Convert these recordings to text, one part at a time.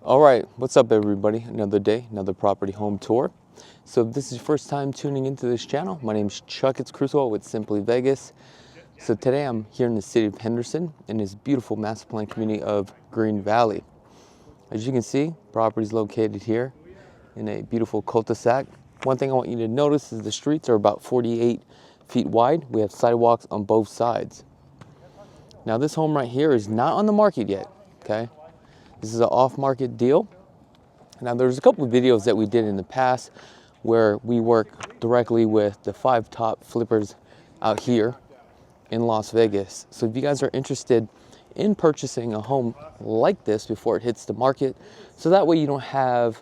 All right, what's up everybody? Another day, another property home tour. So if this is your first time tuning into this channel, my name is Chakits Krulsawat with Simply Vegas. So today I'm here in the city of Henderson in this beautiful master plan community of Green Valley. As you can see, property is located here in a beautiful cul-de-sac. One thing I want you to notice is the streets are about 48 feet wide. We have sidewalks on both sides. Now this home right here is not on the market yet, okay? This is an off-market deal. Now there's a couple of videos that we did in the past where we work directly with the 5 top flippers out here in Las Vegas. So if you guys are interested in purchasing a home like this before it hits the market, so that way you don't have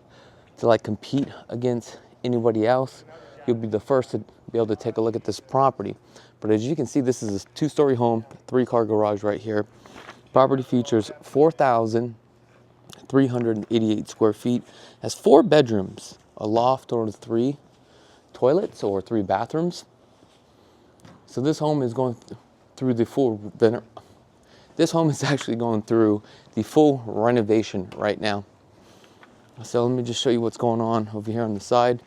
to like compete against anybody else, you'll be the first to be able to take a look at this property. But as you can see, this is a 2-story home, 3-car garage right here. Property features 4,388 square feet, has 4 bedrooms, a loft or 3 toilets or 3 bathrooms. So this home is going through the full this home is actually going through the full renovation right now. So let me just show you what's going on over here on the side.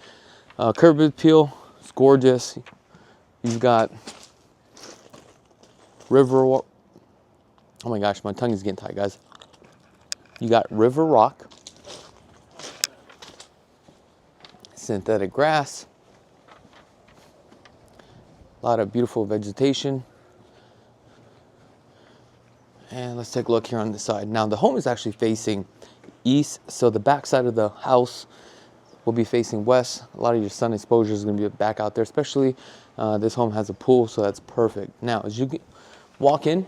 Curb appeal, it's gorgeous. You've got oh my gosh, my tongue is getting tight, guys. You got river rock, synthetic grass, a lot of beautiful vegetation. And let's take a look here on the side. Now the home is actually facing east, so the back side of the house will be facing west. A lot of your sun exposure is going to be back out there, especially this home has a pool, so that's perfect. Now as you walk in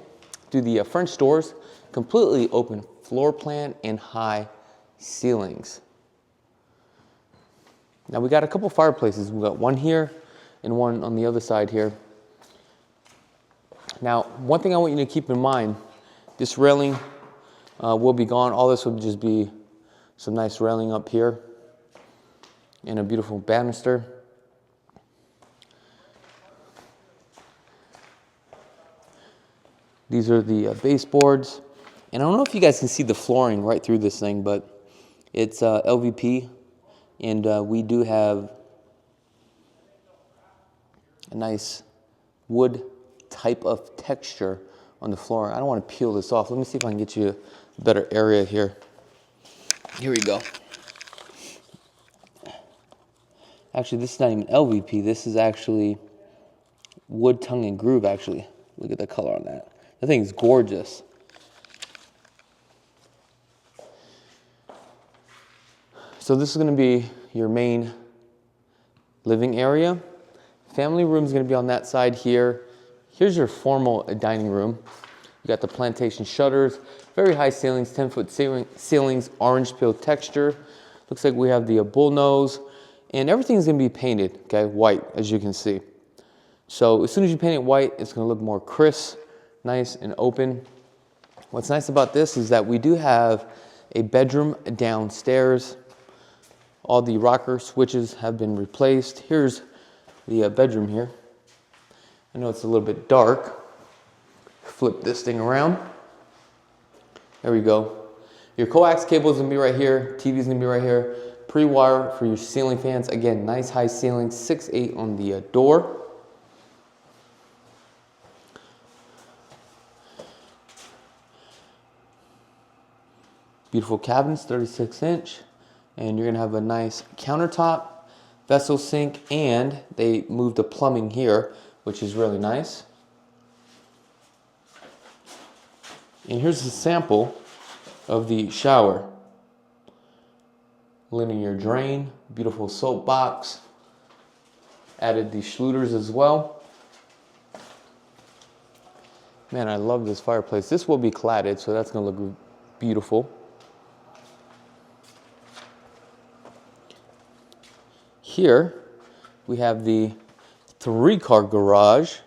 through the French doors, completely open floor plan and high ceilings. Now we got a couple fireplaces. We got one here and one on the other side here. Now one thing I want you to keep in mind, this railing will be gone. All this will just be some nice railing up here and a beautiful banister. These are the baseboards. And I don't know if you guys can see the flooring right through this thing, but it's LVP. And we do have a nice wood type of texture on the floor. I don't want to peel this off. Let me see if I can get you a better area here. Here we go. Actually, this is not even LVP. This is actually wood tongue and groove, actually. Look at the color on that. That thing is gorgeous. So this is going to be your main living area. Family room is going to be on that side here. Here's your formal dining room. You got the plantation shutters, very high ceilings, 10-foot ceilings, orange peel texture. Looks like we have the bull nose, and everything's going to be painted, okay, white, as you can see. So as soon as you paint it white, it's going to look more crisp, nice and open. What's nice about this is that we do have a bedroom downstairs. All the rocker switches have been replaced. Here's the bedroom here. I know it's a little bit dark. Flip this thing around. There we go. Your coax cable is gonna be right here. TV is gonna be right here. Pre-wire for your ceiling fans. Again, nice high ceiling, 6'8" on the door. Beautiful cabinets, 36-inch. And you're gonna have a nice countertop, vessel sink, and they moved the plumbing here, which is really nice. And here's a sample of the shower. Linear drain, beautiful soap box. Added the Schluters as well. Man, I love this fireplace. This will be cladded, so that's gonna look beautiful. Here we have the 3-car garage.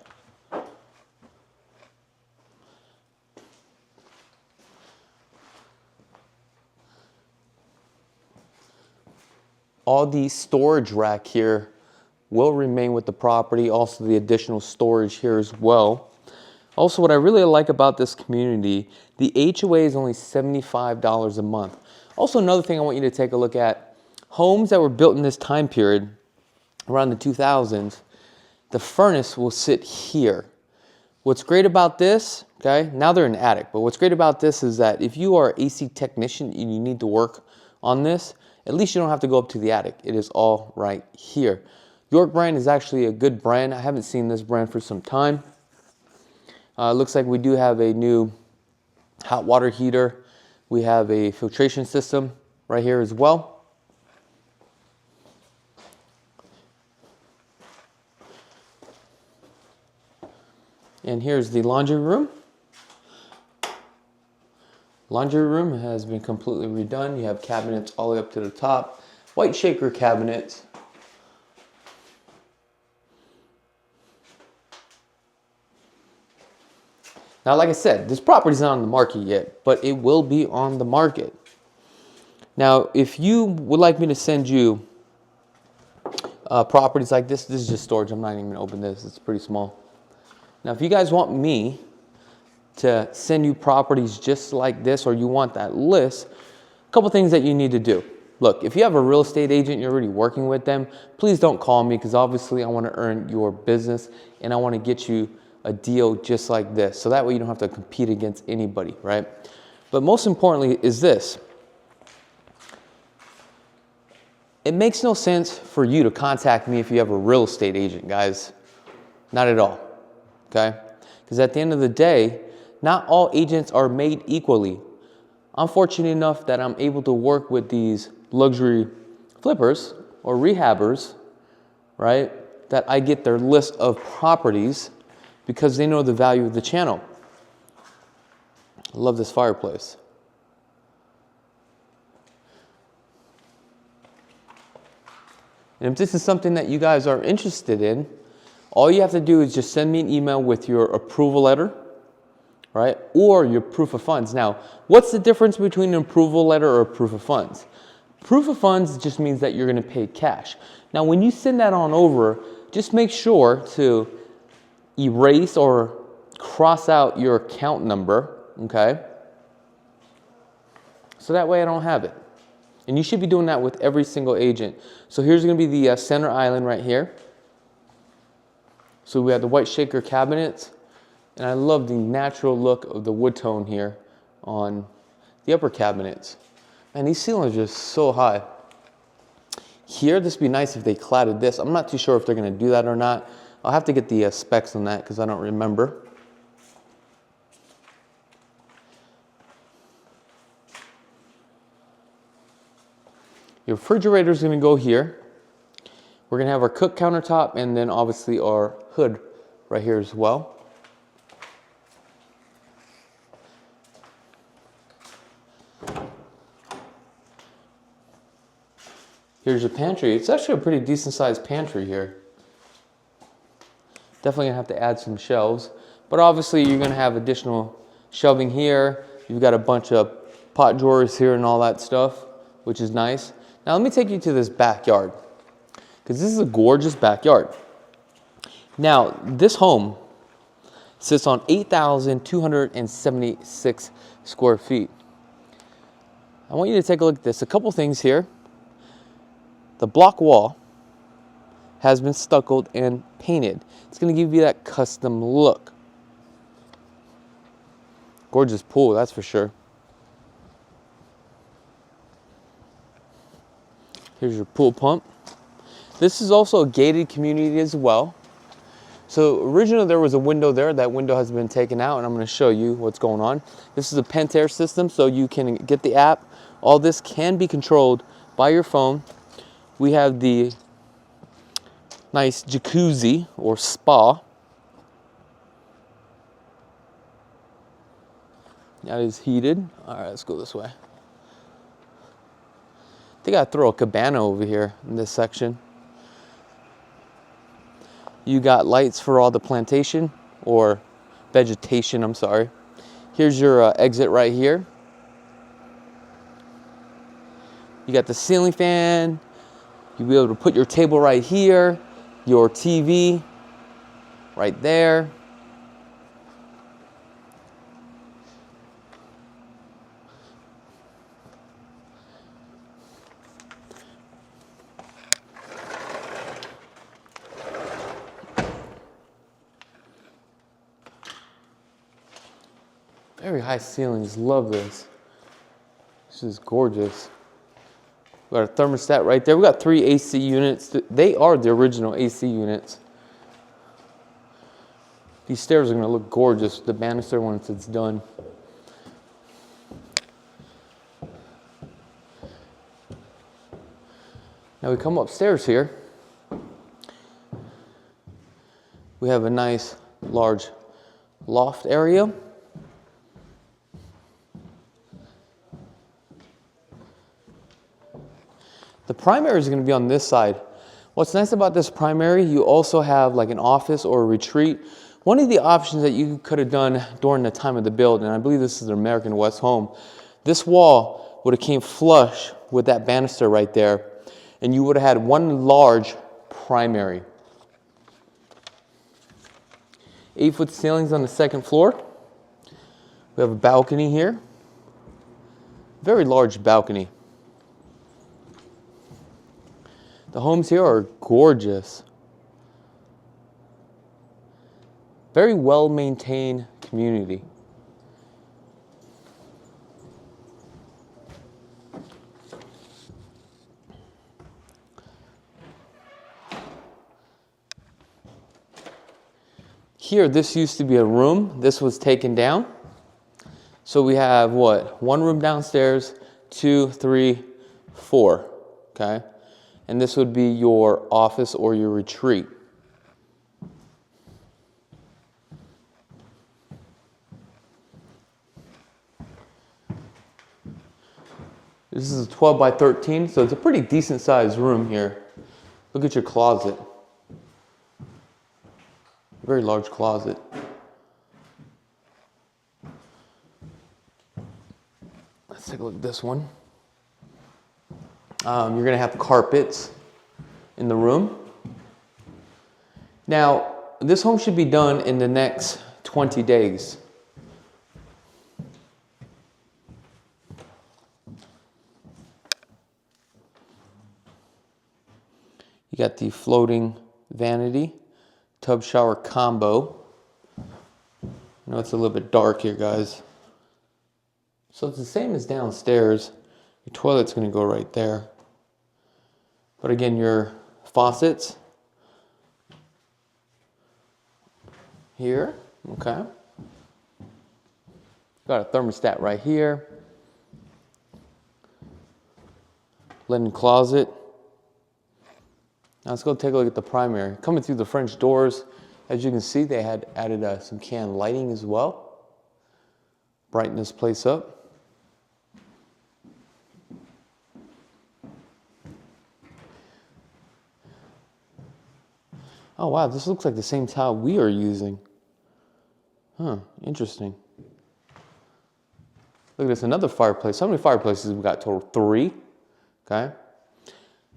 All the storage rack here will remain with the property. Also the additional storage here as well. Also, what I really like about this community, the HOA is only $75 a month. Also, another thing I want you to take a look at, homes that were built in this time period, around the 2000s, the furnace will sit here. What's great about this, okay, now they're in the attic, but what's great about this is that if you are an AC technician and you need to work on this, at least you don't have to go up to the attic. It is all right here. York brand is actually a good brand. I haven't seen this brand for some time. Looks like we do have a new hot water heater. We have a filtration system right here as well. And here's the laundry room. Laundry room has been completely redone. You have cabinets all the way up to the top. White shaker cabinets. Now, like I said, this property's not on the market yet, but it will be on the market. Now, if you would like me to send you properties like this is just storage. I'm not even gonna open this, it's pretty small. Now, if you guys want me to send you properties just like this, or you want that list, a couple things that you need to do. Look, if you have a real estate agent, you're already working with them, please don't call me, because obviously I want to earn your business and I want to get you a deal just like this. So that way you don't have to compete against anybody, right? But most importantly is this. It makes no sense for you to contact me if you have a real estate agent, guys. Not at all, okay? Because at the end of the day, not all agents are made equally. I'm fortunate enough that I'm able to work with these luxury flippers or rehabbers, right? That I get their list of properties because they know the value of the channel. I love this fireplace. And if this is something that you guys are interested in, all you have to do is just send me an email with your approval letter, right? Or your proof of funds. Now, what's the difference between an approval letter or a proof of funds? Proof of funds just means that you're going to pay cash. Now, when you send that on over, just make sure to erase or cross out your account number, okay? So that way I don't have it. And you should be doing that with every single agent. So here's going to be the center island right here. So we have the white shaker cabinets. And I love the natural look of the wood tone here on the upper cabinets. And these ceilings are just so high. Here, this would be nice if they cladded this. I'm not too sure if they're going to do that or not. I'll have to get the specs on that because I don't remember. Your refrigerator is going to go here. We're going to have our cook countertop and then obviously our hood right here as well. Here's your pantry. It's actually a pretty decent sized pantry here. Definitely gonna have to add some shelves, but obviously you're gonna have additional shelving here. You've got a bunch of pot drawers here and all that stuff, which is nice. Now let me take you to this backyard, because this is a gorgeous backyard. Now this home sits on 8,276 square feet. I want you to take a look at this. A couple things here. The block wall has been stuccoed and painted. It's going to give you that custom look. Gorgeous pool, that's for sure. Here's your pool pump. This is also a gated community as well. So originally there was a window there. That window has been taken out, and I'm going to show you what's going on. This is a Pentair system, so you can get the app. All this can be controlled by your phone. We have the nice jacuzzi or spa. That is heated. All right, let's go this way. I think I throw a cabana over here in this section. You got lights for all the plantation or vegetation, I'm sorry. Here's your exit right here. You got the ceiling fan. You'll be able to put your table right here, your TV right there. Very high ceilings, love this. This is gorgeous. We got a thermostat right there. We got 3 AC units. They are the original AC units. These stairs are gonna look gorgeous with the banister once it's done. Now we come upstairs here. We have a nice large loft area. The primary is going to be on this side. What's nice about this primary, you also have like an office or a retreat. One of the options that you could have done during the time of the build, and I believe this is an American West home, this wall would have came flush with that banister right there, and you would have had one large primary. 8-foot ceilings on the second floor. We have a balcony here. Very large balcony. The homes here are gorgeous. Very well maintained community. Here, this used to be a room. This was taken down. So we have what? 1 room downstairs, 2, 3, 4, okay? And this would be your office or your retreat. This is a 12 by 13, so it's a pretty decent sized room here. Look at your closet. Very large closet. Let's take a look at this one. You're going to have carpets in the room. Now, this home should be done in the next 20 days. You got the floating vanity, tub shower combo. I know it's a little bit dark here, guys. So it's the same as downstairs. Your toilet's going to go right there. But again, your faucets here, okay. Got a thermostat right here. Linen closet. Now let's go take a look at the primary. Coming through the French doors, as you can see, they had added some can lighting as well. Brighten this place up. Oh wow, this looks like the same tile we are using. Huh, interesting. Look at this, another fireplace. How many fireplaces we got total? 3, okay.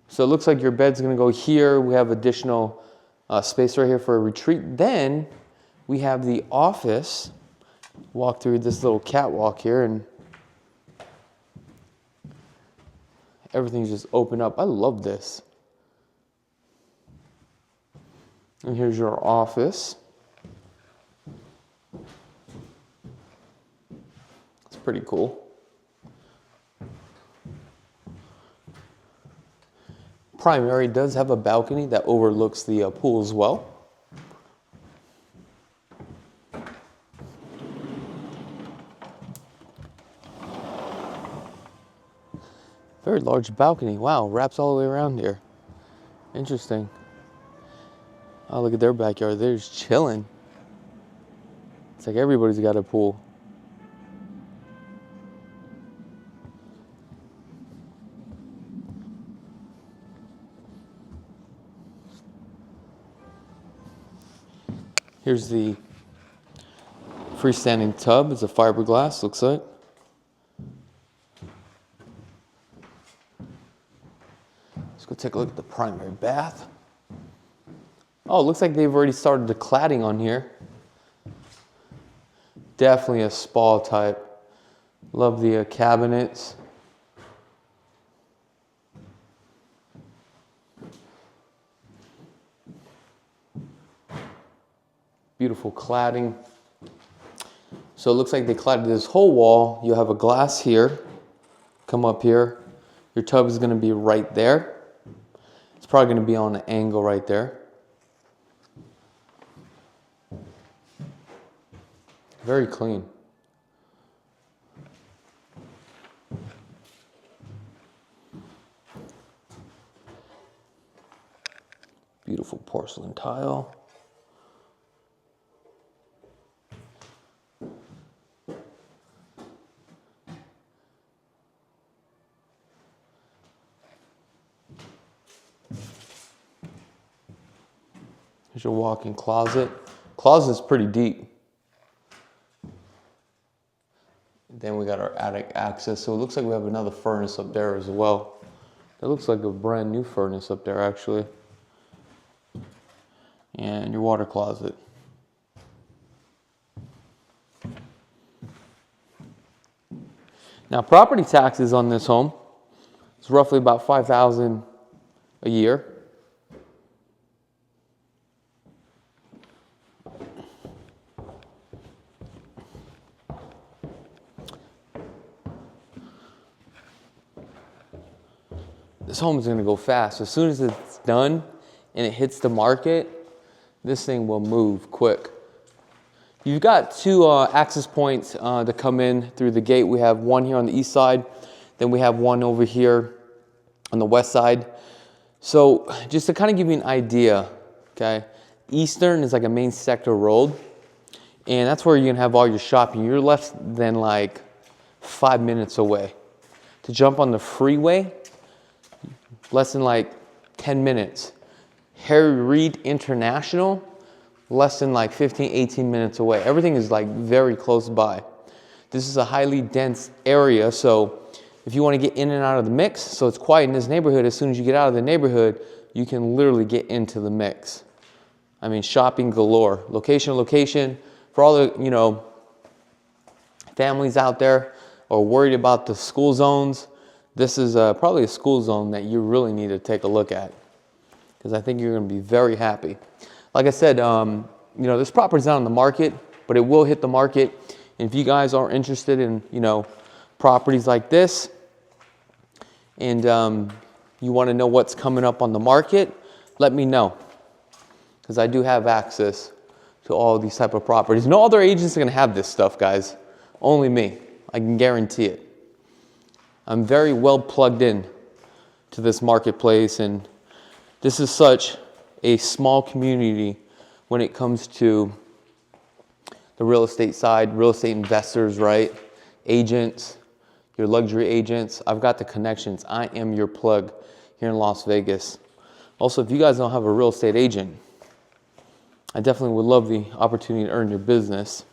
So it looks like your bed's gonna go here. We have additional space right here for a retreat. Then we have the office. Walk through this little catwalk here and everything's just open up. I love this. And here's your office. It's pretty cool. Primary does have a balcony that overlooks the pool as well. Very large balcony. Wow, wraps all the way around here. Interesting. Oh, look at their backyard. They're just chilling. It's like everybody's got a pool. Here's the freestanding tub. It's a fiberglass, looks like. Let's go take a look at the primary bath. Oh, it looks like they've already started the cladding on here. Definitely a spa type. Love the cabinets. Beautiful cladding. So it looks like they cladded this whole wall. You'll have a glass here, come up here. Your tub is gonna be right there. It's probably gonna be on an angle right there. Very clean. Beautiful porcelain tile. Here's your walk-in closet. Closet's pretty deep. Then we got our attic access. So it looks like we have another furnace up there as well. That looks like a brand new furnace up there actually. And your water closet. Now property taxes on this home is roughly about $5,000 a year. This home is going to go fast. As soon as it's done and it hits the market, this thing will move quick. You've got two access points to come in through the gate. We have one here on the east side, then we have one over here on the west side. So just to kind of give you an idea, okay, Eastern is like a main sector road, and that's where you're going to have all your shopping. You're less than like 5 minutes away. To jump on the freeway, less than like 10 minutes. Harry Reid International, less than like 15, 18 minutes away. Everything is like very close by. This is a highly dense area, so if you want to get in and out of the mix, so it's quiet in this neighborhood, as soon as you get out of the neighborhood, you can literally get into the mix. I mean, shopping galore. Location, location. For all the, you know, families out there or worried about the school zones, this is probably a school zone that you really need to take a look at, because I think you're going to be very happy. Like I said, you know, this property's not on the market, but it will hit the market. And if you guys are interested in, you know, properties like this, and you want to know what's coming up on the market, let me know, because I do have access to all these type of properties. No other agents are going to have this stuff, guys. Only me. I can guarantee it. I'm very well plugged in to this marketplace, and this is such a small community when it comes to the real estate side, real estate investors, right? Agents, your luxury agents. I've got the connections. I am your plug here in Las Vegas. Also, if you guys don't have a real estate agent, I definitely would love the opportunity to earn your business,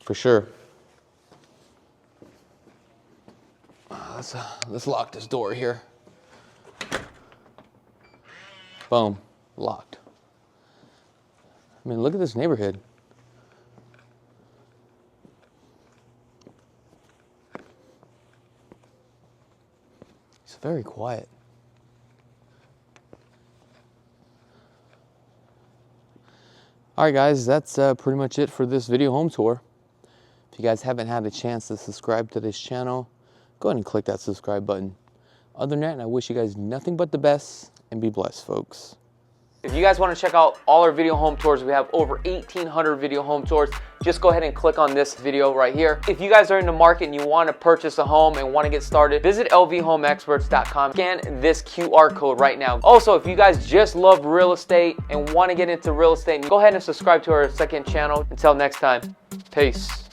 for sure. Let's lock this door here. Boom, locked. I mean, look at this neighborhood. It's very quiet. All right, guys, that's pretty much it for this video home tour. If you guys haven't had a chance to subscribe to this channel, go ahead and click that subscribe button. Other than that, I wish you guys nothing but the best, and be blessed, folks. If you guys want to check out all our video home tours, we have over 1,800 video home tours. Just go ahead and click on this video right here. If you guys are in the market and you want to purchase a home and want to get started, visit lvhomeexperts.com. Scan this QR code right now. Also, if you guys just love real estate and want to get into real estate, go ahead and subscribe to our second channel. Until next time, peace.